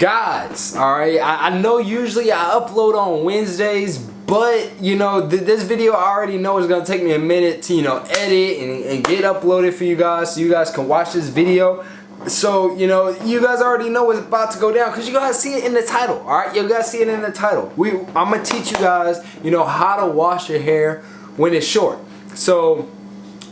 Guys, alright, I know usually I upload on Wednesdays, but you know, this video I already know is going to take me a minute to, you know, edit and get uploaded for you guys so you guys can watch this video. So, you know, you guys already know what's about to go down because you guys see it in the title, alright? You guys see it in the title. I'm going to teach you guys, you know, how to wash your hair when it's short. So,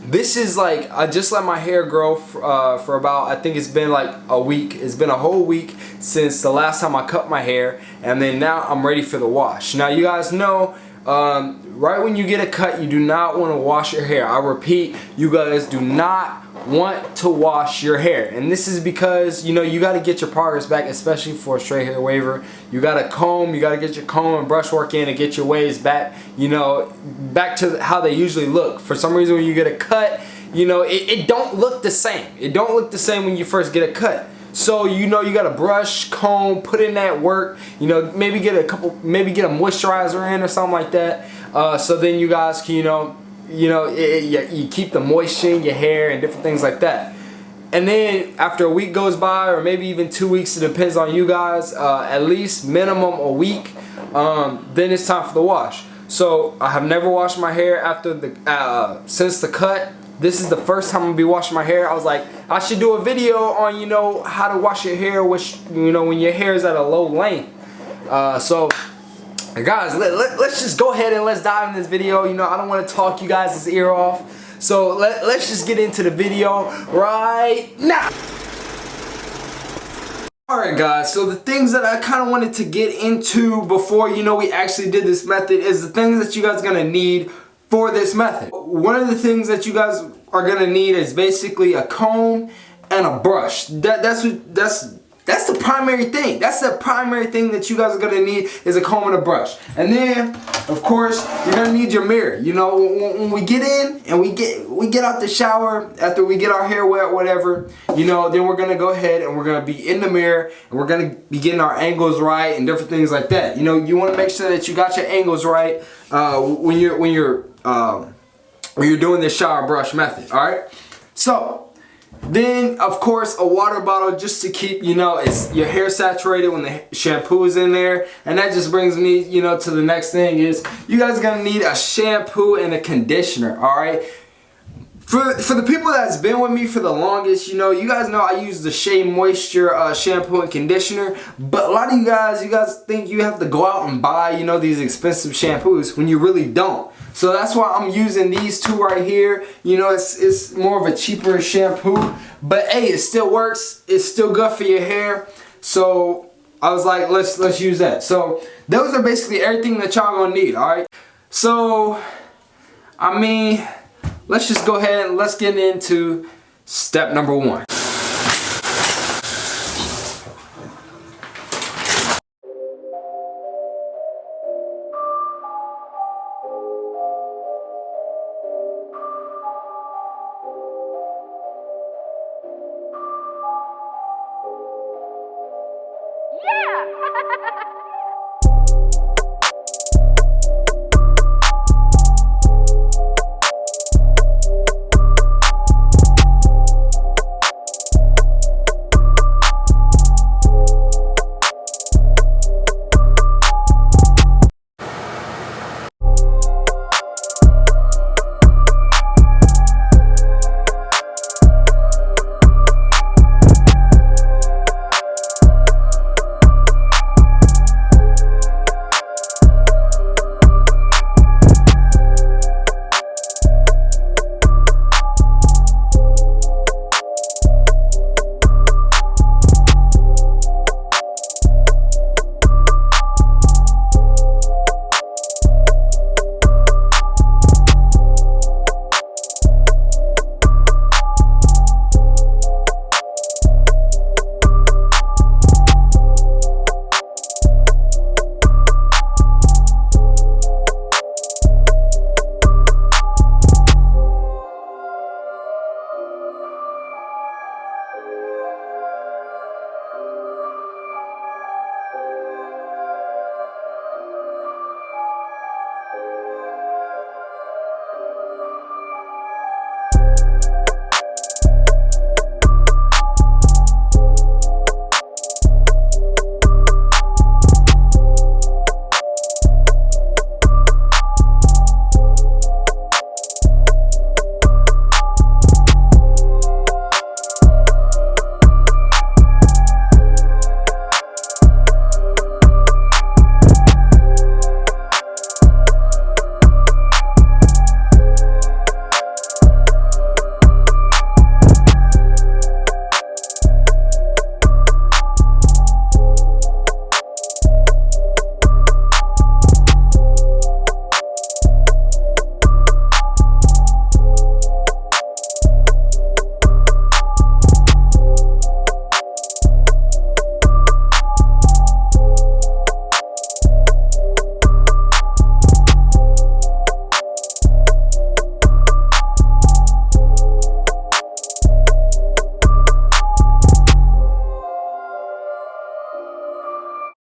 this is like, I just let my hair grow for about, I think it's been like a week. It's been a whole week since the last time I cut my hair, and then now I'm ready for the wash. Now you guys know, right when you get a cut, you do not want to wash your hair. I repeat, you guys do not want to wash your hair, and this is because, you know, you got to get your progress back, especially for a straight hair waver. You got to comb, you got to get your comb and brush work in and get your waves back, you know, back to how they usually look. For some reason when you get a cut, you know, it don't look the same. It don't look the same when you first get a cut. So, you know, you gotta brush, comb, put in that work, you know, maybe get a moisturizer in or something like that. So then you guys can, you keep the moisture in your hair and different things like that. And then after a week goes by, or maybe even 2 weeks, it depends on you guys, at least minimum a week, then it's time for the wash. So I have never washed my hair after since the cut. This is the first time I'm gonna be washing my hair. I was like, I should do a video on, you know, how to wash your hair, which, you know, when your hair is at a low length. So guys, let's just go ahead and let's dive in this video. You know, I don't want to talk you guys' ear off. So let's just get into the video right now. Alright guys, so the things that I kind of wanted to get into before, you know, we actually did this method is the things that you guys are gonna need for this method. One of the things that you guys are gonna need is basically a comb and a brush. That's the primary thing. That's the primary thing that you guys are gonna need is a comb and a brush. And then, of course, you're gonna need your mirror. You know, when we get in and we get out the shower after we get our hair wet, whatever, you know, then we're gonna go ahead and we're gonna be in the mirror and we're gonna be getting our angles right and different things like that. You know, you want to make sure that you got your angles right when you're doing this shower brush method. All right. So then, of course, a water bottle just to keep, you know, your hair saturated when the shampoo is in there. And that just brings me, you know, to the next thing is you guys are gonna need a shampoo and a conditioner. All right. For the people that's been with me for the longest, you know, you guys know I use the Shea Moisture shampoo and conditioner. But a lot of you guys think you have to go out and buy, you know, these expensive shampoos when you really don't. So that's why I'm using these two right here. You know, it's more of a cheaper shampoo, but hey, it still works. It's still good for your hair. So I was like, let's use that. So those are basically everything that y'all gonna need. All right. So I mean, let's just go ahead and let's get into step number one.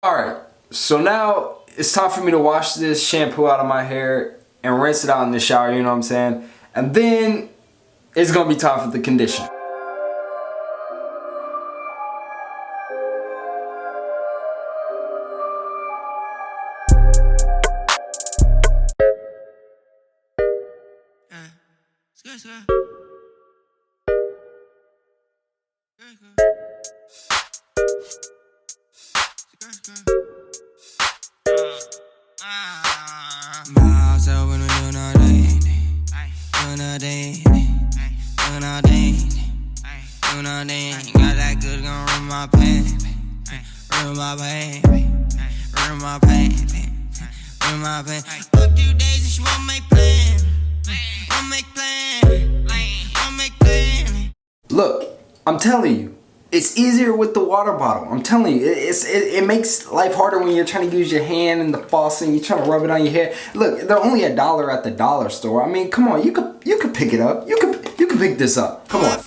Alright, so now it's time for me to wash this shampoo out of my hair and rinse it out in the shower, you know what I'm saying? And then it's gonna be time for the conditioner. Got that good gon' ruin my pain, ruin my pain, ruin my pain, ruin my pain. Up 2 days and she won't make plans, won't make plans, won't make plans. Look, I'm telling you, it's easier with the water bottle. I'm telling you, it makes life harder when you're trying to use your hand and the faucet and you're trying to rub it on your hair. Look, they're only $1 at the dollar store. I mean, come on, you could pick it up. You could pick this up. Come on.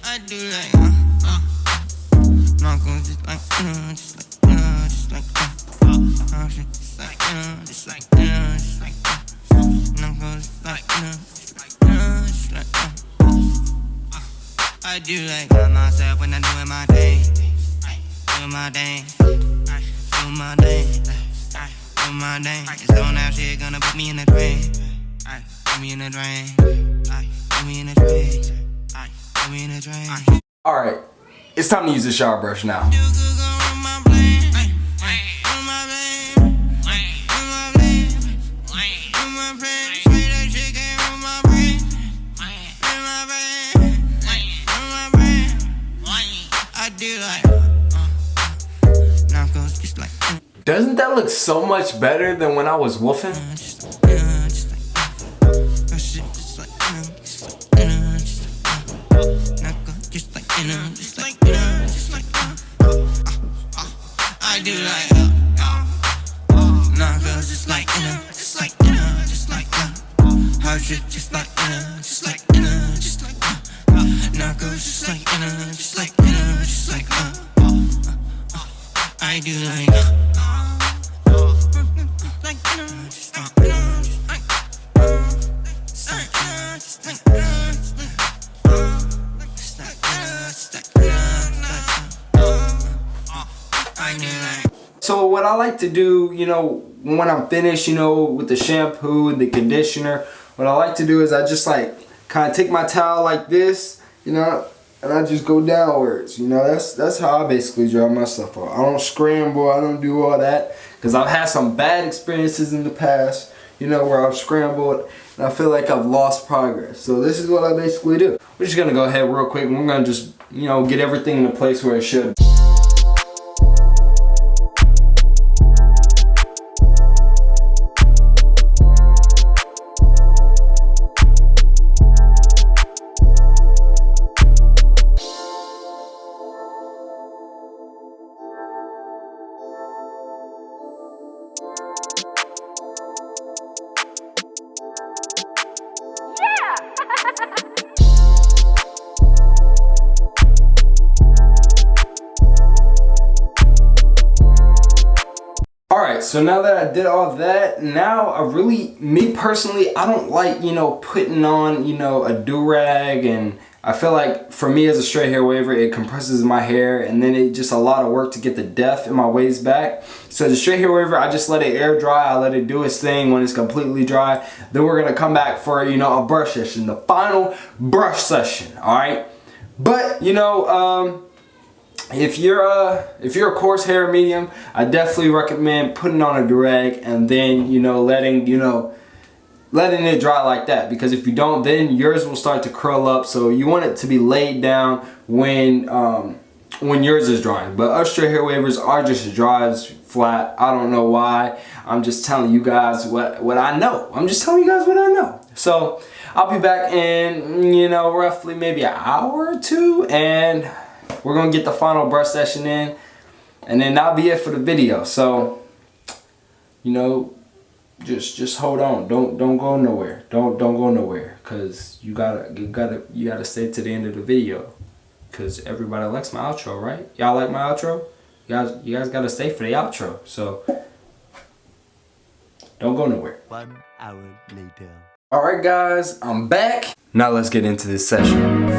I do like, knuckles just like, just like, just like, just like, just like, just like, knuckles like, just like, I do like myself when I'm doing my thing, doing my thing, doing my thing, doing my thing. It's don't have shit gonna put me in the drain, put me in the drain, put me in the drain. Alright, it's time to use the shower brush now. Doesn't that look so much better than when I was woofing? I do like knuckles just like just like just like her shit just like just like just like knuckles just like just like just like I do like So what I like to do, you know, when I'm finished, you know, with the shampoo and the conditioner, what I like to do is I just like kind of take my towel like this, you know, and I just go downwards. You know, that's how I basically dry myself off. I don't scramble, I don't do all that, because I've had some bad experiences in the past, you know, where I've scrambled and I feel like I've lost progress. So this is what I basically do. We're just gonna go ahead real quick and we're gonna just, you know, get everything in the place where it should. Alright, so now that I did all that, now me personally, I don't like, you know, putting on, you know, a do-rag, and I feel like for me as a straight hair waver, it compresses my hair and then it's just a lot of work to get the depth in my waves back. So as a straight hair waver, I just let it air dry, I let it do its thing when it's completely dry. Then we're gonna come back for, you know, a brush session, the final brush session, alright? But, you know, if you're a coarse hair medium, I definitely recommend putting on a do-rag and then, you know, letting it dry like that, because if you don't, then yours will start to curl up. So you want it to be laid down when yours is drying. But us straight hair wavers are just as dry as flat. I don't know why. I'm just telling you guys what I know. I'm just telling you guys what I know. So I'll be back in, you know, roughly maybe an hour or two, and we're gonna get the final brush session in, and then that'll be it for the video. So, you know, just hold on. Don't go nowhere. Don't go nowhere, cause you gotta stay to the end of the video. because everybody likes my outro, right? Y'all like my outro? You guys gotta stay for the outro, so don't go nowhere. 1 hour later. Alright guys, I'm back. Now let's get into this session.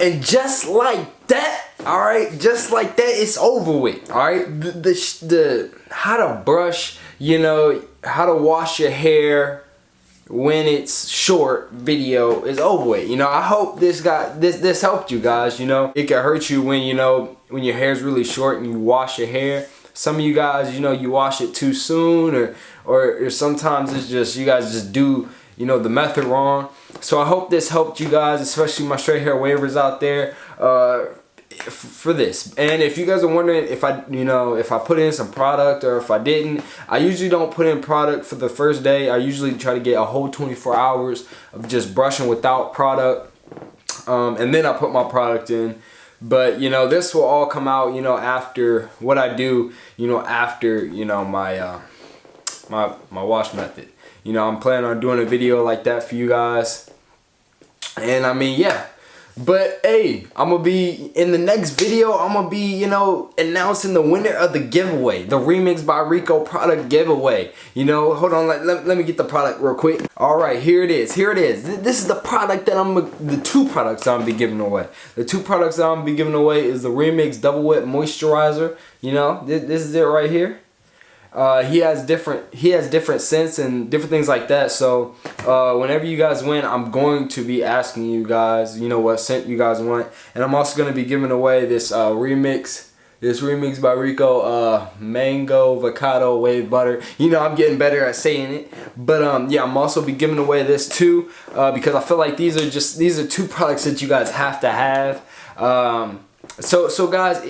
And just like that, alright, just like that, it's over with, alright? The how to brush, you know, how to wash your hair when it's short video is over with. You know, I hope this helped you guys. You know, it can hurt you when, you know, when your hair's really short and you wash your hair. Some of you guys, you know, you wash it too soon, or sometimes it's just, you guys just do, you know, the method wrong. So I hope this helped you guys, especially my straight hair wavers out there, for this. And if you guys are wondering if I, you know, if I put in some product or if I didn't, I usually don't put in product for the first day. I usually try to get a whole 24 hours of just brushing without product, and then I put my product in. But, you know, this will all come out, you know, after what I do, you know, after, you know, my my wash method. You know, I'm planning on doing a video like that for you guys. And I mean, yeah. But hey, I'm gonna be in the next video. I'm gonna be, you know, announcing the winner of the giveaway, the Remix by Rico product giveaway. You know, hold on, let me get the product real quick. All right, here it is. Here it is. This is the product that the two products that I'm gonna be giving away. The two products that I'm gonna be giving away is the Remix Double Wet Moisturizer. You know, this is it right here. He has different scents and different things like that. So whenever you guys win, I'm going to be asking you guys, you know, what scent you guys want, and I'm also going to be giving away this Remix by Rico mango avocado wave butter. You know, I'm getting better at saying it, but yeah, I'm also be giving away this too because I feel like these are two products that you guys have to have. So guys,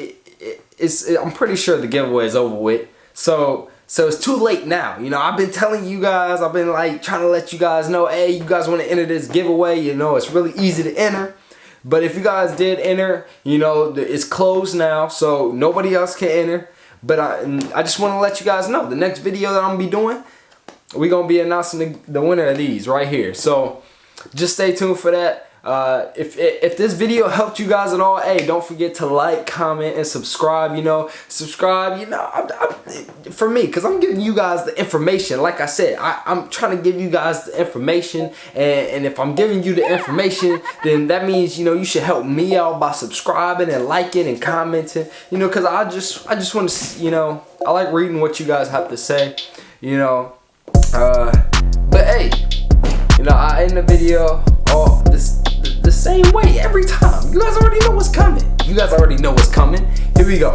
I'm pretty sure the giveaway is over with. So it's too late now. You know, I've been telling you guys, I've been like trying to let you guys know, hey, you guys want to enter this giveaway, you know, it's really easy to enter. But if you guys did enter, you know, it's closed now, so nobody else can enter. But I just want to let you guys know, the next video that I'm going to be doing, we're going to be announcing the winner of these right here. So just stay tuned for that. If this video helped you guys at all, hey, don't forget to like, comment, and subscribe. You know, for me, because I'm giving you guys the information. Like I said, I'm trying to give you guys the information, and if I'm giving you the information, then that means, you know, you should help me out by subscribing and liking and commenting. You know, because I just want to, you know, I like reading what you guys have to say. You know, but hey, you know, I end the video the same way every time. You guys already know what's coming. You guys already know what's coming. Here we go.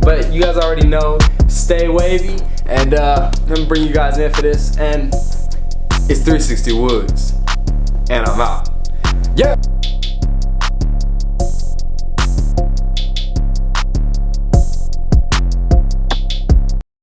But you guys already know, stay wavy, and let me bring you guys in for this. And it's 360 Woods, and I'm out. Yeah.